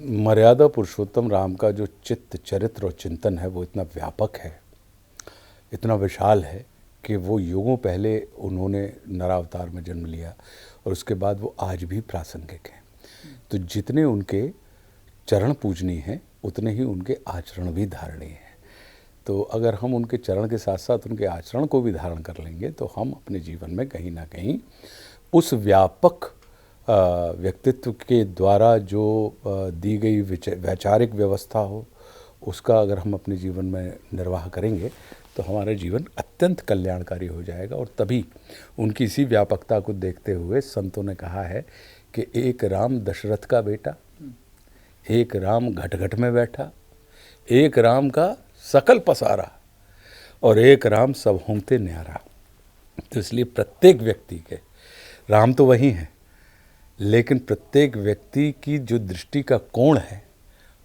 मर्यादा पुरुषोत्तम राम का जो चित्त चरित्र और चिंतन है वो इतना व्यापक है, इतना विशाल है कि वो युगों पहले उन्होंने नरावतार में जन्म लिया और उसके बाद वो आज भी प्रासंगिक हैं। तो जितने उनके चरण पूजनीय हैं उतने ही उनके आचरण भी धारणीय हैं। तो अगर हम उनके चरण के साथ साथ उनके आचरण को भी धारण कर लेंगे तो हम अपने जीवन में कहीं ना कहीं उस व्यापक व्यक्तित्व के द्वारा जो दी गई वैचारिक व्यवस्था हो उसका अगर हम अपने जीवन में निर्वाह करेंगे तो हमारा जीवन अत्यंत कल्याणकारी हो जाएगा। और तभी उनकी इसी व्यापकता को देखते हुए संतों ने कहा है कि एक राम दशरथ का बेटा, एक राम घट घट में बैठा, एक राम का सकल पसारा और एक राम सब होंते न्यारा। तो इसलिए प्रत्येक व्यक्ति के राम तो वही हैं, लेकिन प्रत्येक व्यक्ति की जो दृष्टि का कोण है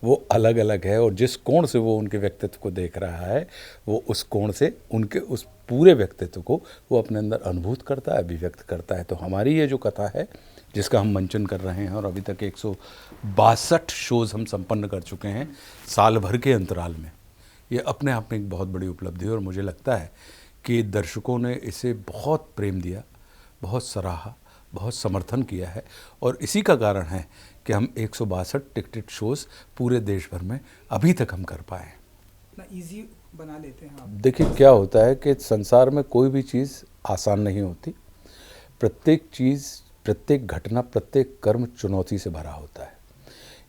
वो अलग अलग है और जिस कोण से वो उनके व्यक्तित्व को देख रहा है वो उस कोण से उनके उस पूरे व्यक्तित्व को वो अपने अंदर अनुभूत करता है, अभिव्यक्त करता है। तो हमारी ये जो कथा है जिसका हम मंचन कर रहे हैं और अभी तक 162 शोज़ हम संपन्न कर चुके हैं साल भर के अंतराल में, ये अपने आप में एक बहुत बड़ी उपलब्धि है और मुझे लगता है कि दर्शकों ने इसे बहुत प्रेम दिया, बहुत सराहा, बहुत समर्थन किया है और इसी का कारण है कि हम 162 टिकटेड शोज़ पूरे देश भर में अभी तक हम कर पाए हैं। इतना ईजी बना लेते हैं आप। देखिए क्या होता है कि संसार में कोई भी चीज़ आसान नहीं होती। प्रत्येक चीज़, प्रत्येक घटना, प्रत्येक कर्म चुनौती से भरा होता है।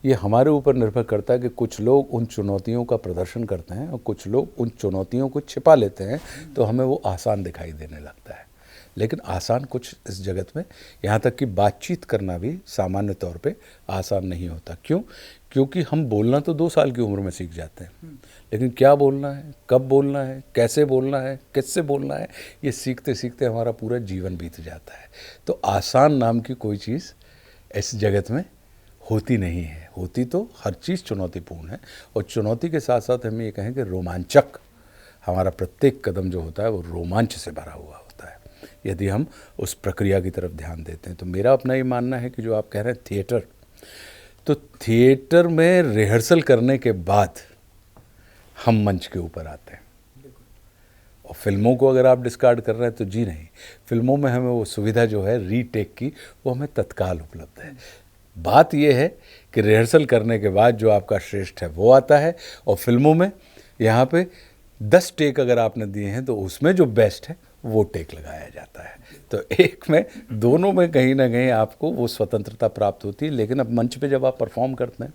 ये हमारे ऊपर निर्भर करता है कि कुछ लोग उन चुनौतियों का प्रदर्शन करते हैं और कुछ लोग उन चुनौतियों को छिपा लेते हैं तो हमें वो आसान दिखाई देने लगता है। लेकिन आसान कुछ इस जगत में, यहाँ तक कि बातचीत करना भी सामान्य तौर पे आसान नहीं होता। क्यों? क्योंकि हम बोलना तो 2 साल की उम्र में सीख जाते हैं, लेकिन क्या बोलना है, कब बोलना है, कैसे बोलना है, किससे बोलना है, ये सीखते सीखते हमारा पूरा जीवन बीत जाता है। तो आसान नाम की कोई चीज़ इस जगत में होती नहीं है। होती तो हर चीज़ चुनौतीपूर्ण है और चुनौती के साथ साथ हम ये कहें कि रोमांचक, हमारा प्रत्येक कदम जो होता है वो रोमांच से भरा हुआ होता है यदि हम उस प्रक्रिया की तरफ ध्यान देते हैं। तो मेरा अपना ये मानना है कि जो आप कह रहे हैं थिएटर, तो थिएटर में रिहर्सल करने के बाद हम मंच के ऊपर आते हैं। और फिल्मों को अगर आप डिस्कार्ड कर रहे हैं तो जी नहीं, फिल्मों में हमें वो सुविधा जो है रीटेक की वो हमें तत्काल उपलब्ध है। बात यह है कि रिहर्सल करने के बाद जो आपका श्रेष्ठ है वो आता है और फिल्मों में यहाँ पे 10 टेक अगर आपने दिए हैं तो उसमें जो बेस्ट है वो टेक लगाया जाता है। तो एक में, दोनों में कहीं ना कहीं आपको वो स्वतंत्रता प्राप्त होती है। लेकिन अब मंच पे जब आप परफॉर्म करते हैं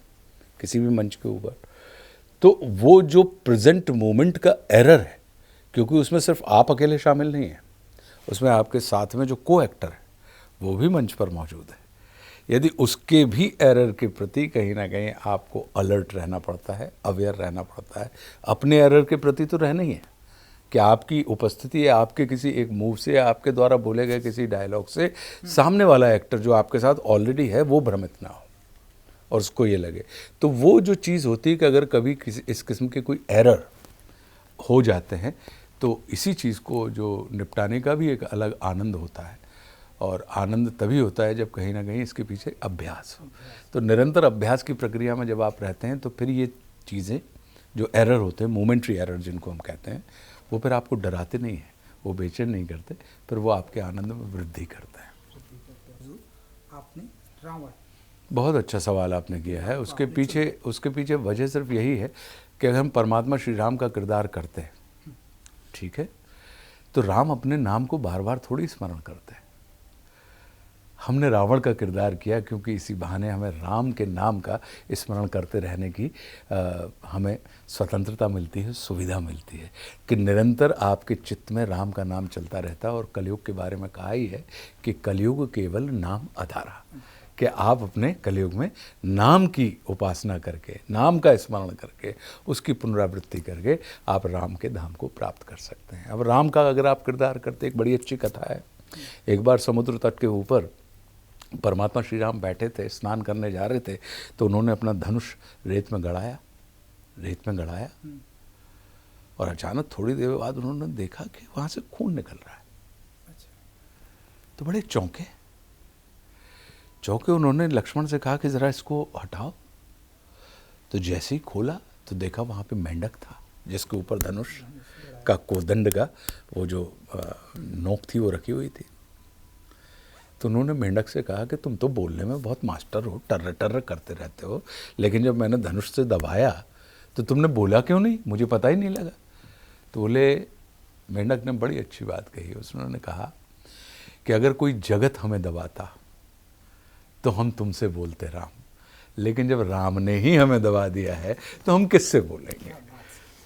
किसी भी मंच के ऊपर, तो वो जो प्रेजेंट मोमेंट का एरर है, क्योंकि उसमें सिर्फ आप अकेले शामिल नहीं हैं, उसमें आपके साथ में जो को एक्टर है वो भी मंच पर मौजूद है। यदि उसके भी एरर के प्रति कहीं ना कहीं आपको अलर्ट रहना पड़ता है, अवेयर रहना पड़ता है। अपने एरर के प्रति तो रहना ही है कि आपकी उपस्थिति या आपके किसी एक मूव से या आपके द्वारा बोले गए किसी डायलॉग से सामने वाला एक्टर जो आपके साथ ऑलरेडी है वो भ्रमित ना हो और उसको ये लगे। तो वो जो चीज़ होती है कि अगर कभी किसी इस किस्म के कोई एरर हो जाते हैं तो इसी चीज़ को जो निपटाने का भी एक अलग आनंद होता है। और आनंद तभी होता है जब कहीं ना कहीं इसके पीछे अभ्यास हो। तो निरंतर अभ्यास की प्रक्रिया में जब आप रहते हैं तो फिर ये चीज़ें जो एरर होते हैं, मोमेंट्री एरर जिनको हम कहते हैं, वो फिर आपको डराते नहीं हैं, वो बेचैन नहीं करते, फिर वो आपके आनंद में वृद्धि करते हैं। आपने रावण, बहुत अच्छा सवाल आपने किया है। उसके पीछे वजह सिर्फ यही है कि अगर हम परमात्मा श्री राम का किरदार करते हैं, ठीक है, तो राम अपने नाम को बार बार थोड़ी स्मरण करते हैं। हमने रावण का किरदार किया क्योंकि इसी बहाने हमें राम के नाम का स्मरण करते रहने की हमें स्वतंत्रता मिलती है, सुविधा मिलती है कि निरंतर आपके चित्त में राम का नाम चलता रहता है। और कलयुग के बारे में कहा ही है कि कलयुग केवल नाम आधारा, कि आप अपने कलयुग में नाम की उपासना करके, नाम का स्मरण करके, उसकी पुनरावृत्ति करके आप राम के धाम को प्राप्त कर सकते हैं। अब राम का अगर आप किरदार करते, एक बड़ी अच्छी कथा है। एक बार समुद्र तट के ऊपर परमात्मा श्री राम बैठे थे, स्नान करने जा रहे थे, तो उन्होंने अपना धनुष रेत में गड़ाया और अचानक थोड़ी देर बाद उन्होंने देखा कि वहाँ से खून निकल रहा है। तो बड़े चौंके उन्होंने लक्ष्मण से कहा कि ज़रा इसको हटाओ। तो जैसे ही खोला तो देखा वहाँ पे मेंढक था जिसके ऊपर धनुष का कोदंड का वो जो नोक थी वो रखी हुई थी। तो उन्होंने मेंढक से कहा कि तुम तो बोलने में बहुत मास्टर हो, टर्र टर्र करते रहते हो, लेकिन जब मैंने धनुष से दबाया तो तुमने बोला क्यों नहीं, मुझे पता ही नहीं लगा। तो बोले, मेंढक ने बड़ी अच्छी बात कही, उसने कहा कि अगर कोई जगत हमें दबाता तो हम तुमसे बोलते राम, लेकिन जब राम ने ही हमें दबा दिया है तो हम किससे बोलेंगे।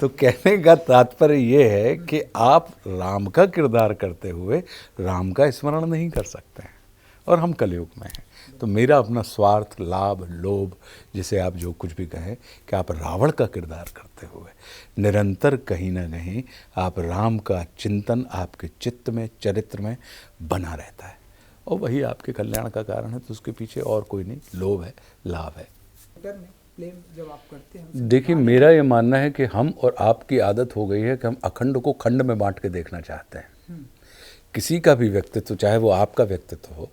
तो कहने का तात्पर्य ये है कि आप राम का किरदार करते हुए राम का स्मरण नहीं कर सकते हैं, और हम कलयुग में हैं। तो मेरा अपना स्वार्थ, लाभ, लोभ, जिसे आप जो कुछ भी कहें, कि आप रावण का किरदार करते हुए निरंतर कहीं ना कहीं आप राम का चिंतन आपके चित्त में, चरित्र में बना रहता है, और वही आपके कल्याण का कारण है। तो उसके पीछे और कोई नहीं, लोभ है, लाभ है। थिएटर में प्ले जब आप करते हैं, देखिए, मेरा ये मानना है कि हम और आपकी आदत हो गई है कि हम अखंड को खंड में बांट के देखना चाहते हैं। किसी का भी व्यक्तित्व, चाहे वो आपका व्यक्तित्व हो,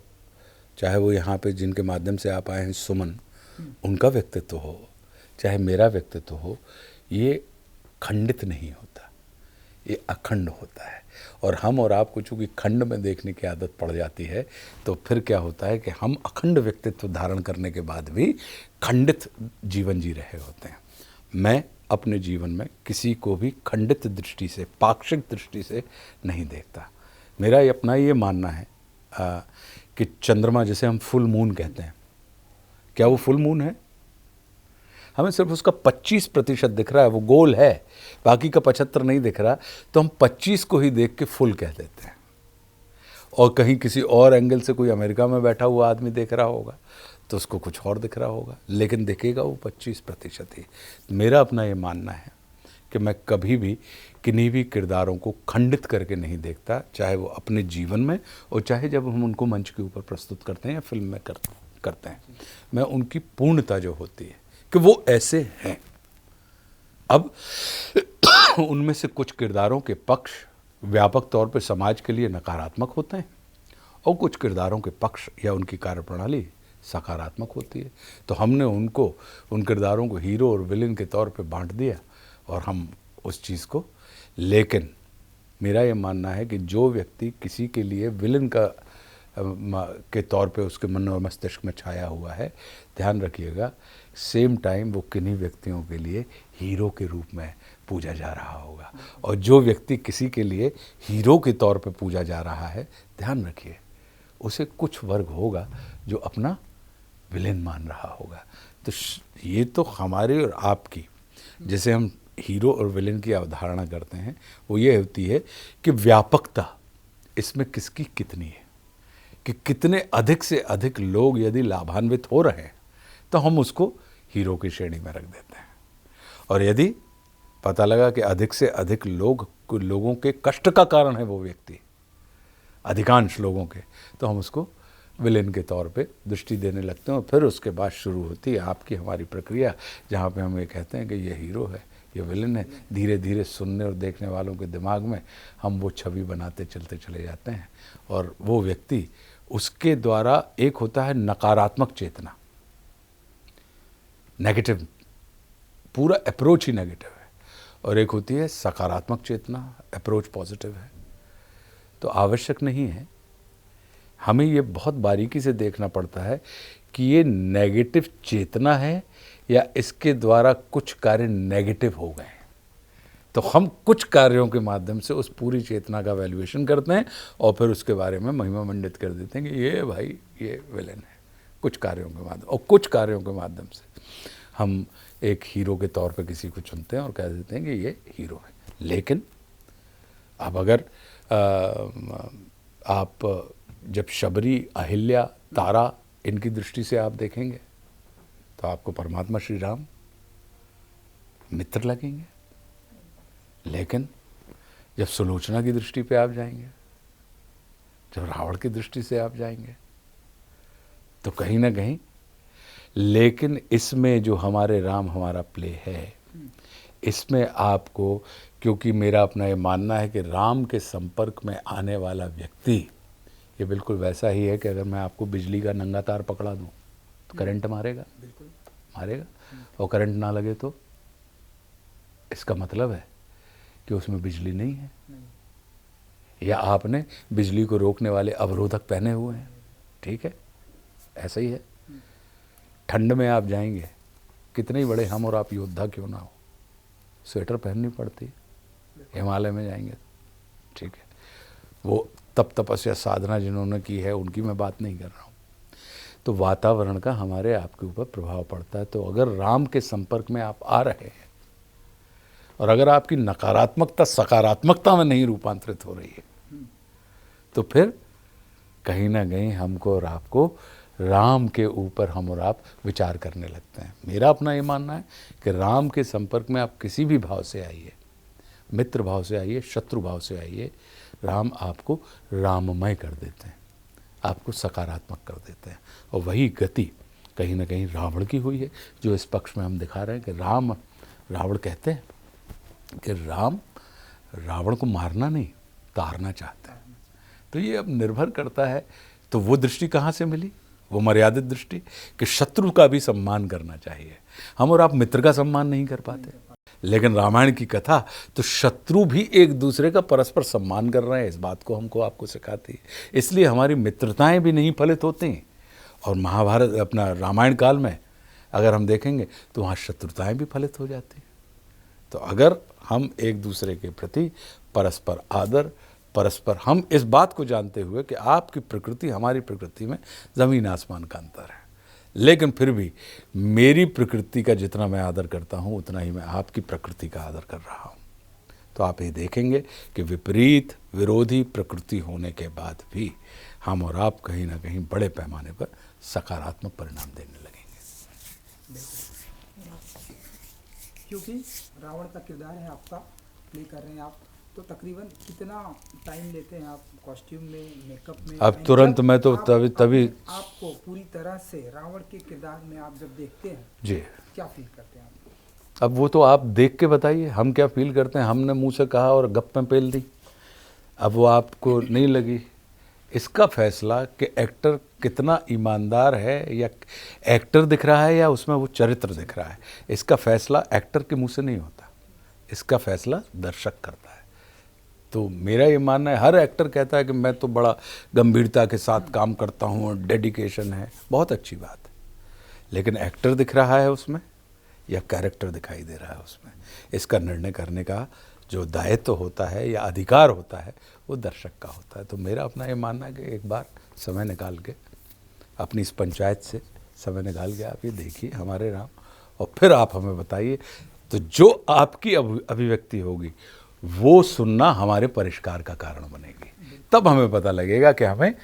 चाहे वो यहाँ पे जिनके माध्यम से आप आए हैं सुमन, उनका व्यक्तित्व हो, चाहे मेरा व्यक्तित्व हो, ये खंडित नहीं होता, ये अखंड होता है। और हम और आपको चूँकि खंड में देखने की आदत पड़ जाती है, तो फिर क्या होता है कि हम अखंड व्यक्तित्व धारण करने के बाद भी खंडित जीवन जी रहे होते हैं। मैं अपने जीवन में किसी को भी खंडित दृष्टि से, पाक्षिक दृष्टि से नहीं देखता। मेरा ये अपना ये मानना है कि चंद्रमा, जिसे हम फुल मून कहते हैं, क्या वो फुल मून है? हमें सिर्फ उसका 25% दिख रहा है, वो गोल है, बाकी का 75 नहीं दिख रहा, तो हम 25 को ही देख के फुल कह देते हैं। और कहीं किसी और एंगल से कोई अमेरिका में बैठा हुआ आदमी देख रहा होगा तो उसको कुछ और दिख रहा होगा, लेकिन दिखेगा वो 25% ही। मेरा अपना ये मानना है कि मैं कभी भी किन्हीं भी किरदारों को खंडित करके नहीं देखता, चाहे वो अपने जीवन में और चाहे जब हम उनको मंच के ऊपर प्रस्तुत करते हैं या फिल्म में करते हैं। मैं उनकी पूर्णता जो होती है कि वो ऐसे हैं। अब उनमें से कुछ किरदारों के पक्ष व्यापक तौर पर समाज के लिए नकारात्मक होते हैं और कुछ किरदारों के पक्ष या उनकी कार्यप्रणाली सकारात्मक होती है। तो हमने उनको, उन किरदारों को हीरो और विलेन के तौर पे बांट दिया और हम उस चीज़ को, लेकिन मेरा ये मानना है कि जो व्यक्ति किसी के लिए विलेन का के तौर पे उसके मन और मस्तिष्क में छाया हुआ है, ध्यान रखिएगा, सेम टाइम वो किन्हीं व्यक्तियों के लिए हीरो के रूप में पूजा जा रहा होगा। और जो व्यक्ति किसी के लिए हीरो के तौर पे पूजा जा रहा है, ध्यान रखिए, उसे कुछ वर्ग होगा जो अपना विलेन मान रहा होगा। तो ये तो हमारे और आपकी, जैसे हम हीरो और विलेन की अवधारणा करते हैं, वो ये होती है कि व्यापकता इसमें किसकी कितनी है, कि कितने अधिक से अधिक लोग यदि लाभान्वित हो रहे हैं तो हम उसको हीरो की श्रेणी में रख देते हैं, और यदि पता लगा कि अधिक से अधिक लोगों के कष्ट का कारण है वो व्यक्ति, अधिकांश लोगों के, तो हम उसको विलेन के तौर पे दृष्टि देने लगते हैं। और फिर उसके बाद शुरू होती है आपकी हमारी प्रक्रिया, जहाँ पे हम ये कहते हैं कि ये हीरो है, ये विलेन है। धीरे धीरे सुनने और देखने वालों के दिमाग में हम वो छवि बनाते चलते चले जाते हैं, और वो व्यक्ति, उसके द्वारा एक होता है नकारात्मक चेतना, नेगेटिव, पूरा अप्रोच ही नेगेटिव है, और एक होती है सकारात्मक चेतना, अप्रोच पॉजिटिव है। तो आवश्यक नहीं है, हमें ये बहुत बारीकी से देखना पड़ता है कि ये नेगेटिव चेतना है या इसके द्वारा कुछ कार्य नेगेटिव हो गए हैं। तो हम कुछ कार्यों के माध्यम से उस पूरी चेतना का वैल्यूएशन करते हैं और फिर उसके बारे में महिमा मंडित कर देते हैं कि ये भाई ये विलेन है, कुछ कार्यों के माध्यम, और कुछ कार्यों के माध्यम से हम एक हीरो के तौर पे किसी को चुनते हैं और कह देते हैं कि ये हीरो है। लेकिन अब अगर आप जब शबरी, अहिल्या, तारा, इनकी दृष्टि से आप देखेंगे तो आपको परमात्मा श्री राम मित्र लगेंगे। लेकिन जब सुलोचना की दृष्टि पे आप जाएंगे, जब रावण की दृष्टि से आप जाएंगे, तो कहीं ना कहीं, लेकिन इसमें जो हमारे राम हमारा प्ले है, इसमें आपको, क्योंकि मेरा अपना ये मानना है कि राम के संपर्क में आने वाला व्यक्ति ये बिल्कुल वैसा ही है कि अगर मैं आपको बिजली का नंगा तार पकड़ा दूं तो करंट मारेगा, बिल्कुल मारेगा। और करंट ना लगे तो इसका मतलब है कि उसमें बिजली नहीं है, या आपने बिजली को रोकने वाले अवरोधक पहने हुए हैं। ठीक है, ऐसा ही है। ठंड में आप जाएंगे, कितने ही बड़े हम और आप योद्धा क्यों ना हो, स्वेटर पहननी पड़ती है। हिमालय में जाएंगे, ठीक है, वो तप तपस्या साधना जिन्होंने की है उनकी मैं बात नहीं कर रहा हूँ। तो वातावरण का हमारे आपके ऊपर प्रभाव पड़ता है। तो अगर राम के संपर्क में आप आ रहे हैं और अगर आपकी नकारात्मकता सकारात्मकता में नहीं रूपांतरित हो रही है, तो फिर कहीं ना कहीं हमको और आपको राम के ऊपर हम और आप विचार करने लगते हैं। मेरा अपना ये मानना है कि राम के संपर्क में आप किसी भी भाव से आइए, मित्र भाव से आइए, शत्रु भाव से आइए, राम आपको राममय कर देते हैं, आपको सकारात्मक कर देते हैं। और वही गति कहीं ना कहीं रावण की हुई है, जो इस पक्ष में हम दिखा रहे हैं कि रावण कहते हैं कि राम रावण को मारना नहीं, तारना चाहते हैं। तो ये अब निर्भर करता है। तो वो दृष्टि कहाँ से मिली? वो मर्यादित दृष्टि कि शत्रु का भी सम्मान करना चाहिए। हम और आप मित्र का सम्मान नहीं कर पाते, लेकिन रामायण की कथा तो शत्रु भी एक दूसरे का परस्पर सम्मान कर रहे हैं, इस बात को हमको आपको सिखाती है। इसलिए हमारी मित्रताएं भी नहीं फलित होती हैं। और महाभारत अपना रामायण काल में अगर हम देखेंगे तो वहाँ शत्रुताएं भी फलित हो जाती हैं। तो अगर हम एक दूसरे के प्रति परस्पर आदर, परस्पर हम इस बात को जानते हुए कि आपकी प्रकृति हमारी प्रकृति में ज़मीन आसमान का अंतर है, लेकिन फिर भी मेरी प्रकृति का जितना मैं आदर करता हूँ उतना ही मैं आपकी प्रकृति का आदर कर रहा हूँ। तो आप ये देखेंगे कि विपरीत विरोधी प्रकृति होने के बाद भी हम और आप कहीं ना कहीं बड़े पैमाने पर सकारात्मक परिणाम देने लगेंगे। क्योंकि रावण का किरदार है आपका, प्ले कर रहे हैं आप, तो तकरीबन कितना टाइम लेते हैं आप कॉस्ट्यूम में, मेकअप में? अब तुरंत मैं तो तभी आपको पूरी तरह से रावण के किरदार में आप जब देखते हैं जी, क्या फील करते हैं आप? अब वो तो आप देख के बताइए हम क्या फील करते हैं। हमने मुंह से कहा और गप में पेल दी, अब वो आपको नहीं लगी। इसका फैसला कि एक्टर कितना ईमानदार है या एक्टर दिख रहा है या उसमें वो चरित्र दिख रहा है, इसका फैसला एक्टर के मुंह से नहीं होता, इसका फैसला दर्शक करता है। तो मेरा ये मानना है, हर एक्टर कहता है कि मैं तो बड़ा गंभीरता के साथ काम करता हूँ, डेडिकेशन है, बहुत अच्छी बात है, लेकिन एक्टर दिख रहा है उसमें या कैरेक्टर दिखाई दे रहा है उसमें, इसका निर्णय करने का जो दायित्व होता है या अधिकार होता है वो दर्शक का होता है। तो मेरा अपना ये मानना है कि एक बार समय निकाल के अपनी इस पंचायत से समय निकाल के आप ये देखिए हमारे राम, और फिर आप हमें बताइए। तो जो आपकी अभिव्यक्ति होगी वो सुनना हमारे परिष्कार का कारण बनेगी, तब हमें पता लगेगा कि हमें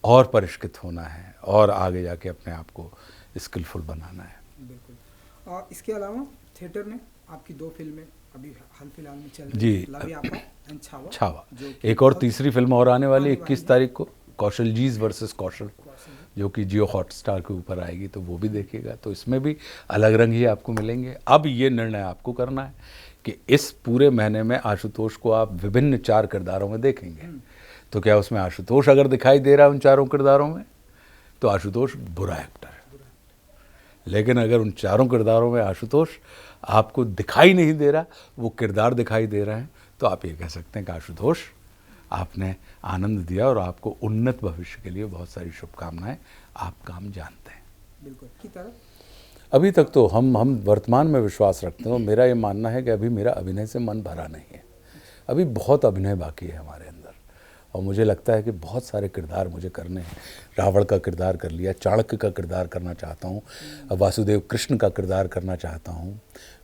और परिष्कृत होना है और आगे जाके अपने आप को स्किलफुल बनाना है। बिल्कुल। और इसके अलावा थिएटर में आपकी 2 फिल्में अभी हाल फिलहाल में चल रही जी, हैं, लवी आपा एंड छावा। छावा, एक और तीसरी फिल्म और आने वाली 21 तारीख को, कौशल जीज वर्सेस कौशल, जो कि जियो हॉटस्टार के ऊपर आएगी, तो वो भी देखिएगा। तो इसमें भी अलग रंग ही आपको मिलेंगे। अब ये निर्णय आपको करना है कि इस पूरे महीने में आशुतोष को आप विभिन्न 4 किरदारों में देखेंगे, तो क्या उसमें आशुतोष अगर दिखाई दे रहा है उन 4 किरदारों में तो आशुतोष बुरा एक्टर है, लेकिन अगर उन 4 किरदारों में आशुतोष आपको दिखाई नहीं दे रहा, वो किरदार दिखाई दे रहे हैं, तो आप ये कह सकते हैं कि आशुतोष आपने आनंद दिया और आपको उन्नत भविष्य के लिए बहुत सारी शुभकामनाएं, आप काम जानते हैं। बिल्कुल की तरह अभी तक तो हम वर्तमान में विश्वास रखते हैं। मेरा ये मानना है कि अभी मेरा अभिनय से मन भरा नहीं है, अभी बहुत अभिनय बाकी है हमारे अंदर, और मुझे लगता है कि बहुत सारे किरदार मुझे करने हैं। रावण का किरदार कर लिया, चाणक्य का किरदार करना चाहता हूँ, वासुदेव कृष्ण का किरदार करना चाहता हूँ,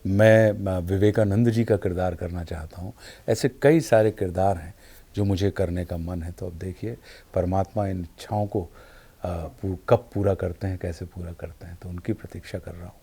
मैं विवेकानंद जी का किरदार करना चाहता हूँ। ऐसे कई सारे किरदार हैं जो मुझे करने का मन है। तो अब देखिए परमात्मा इन इच्छाओं को कब पूरा करते हैं, कैसे पूरा करते हैं, तो उनकी प्रतीक्षा कर रहा हूँ।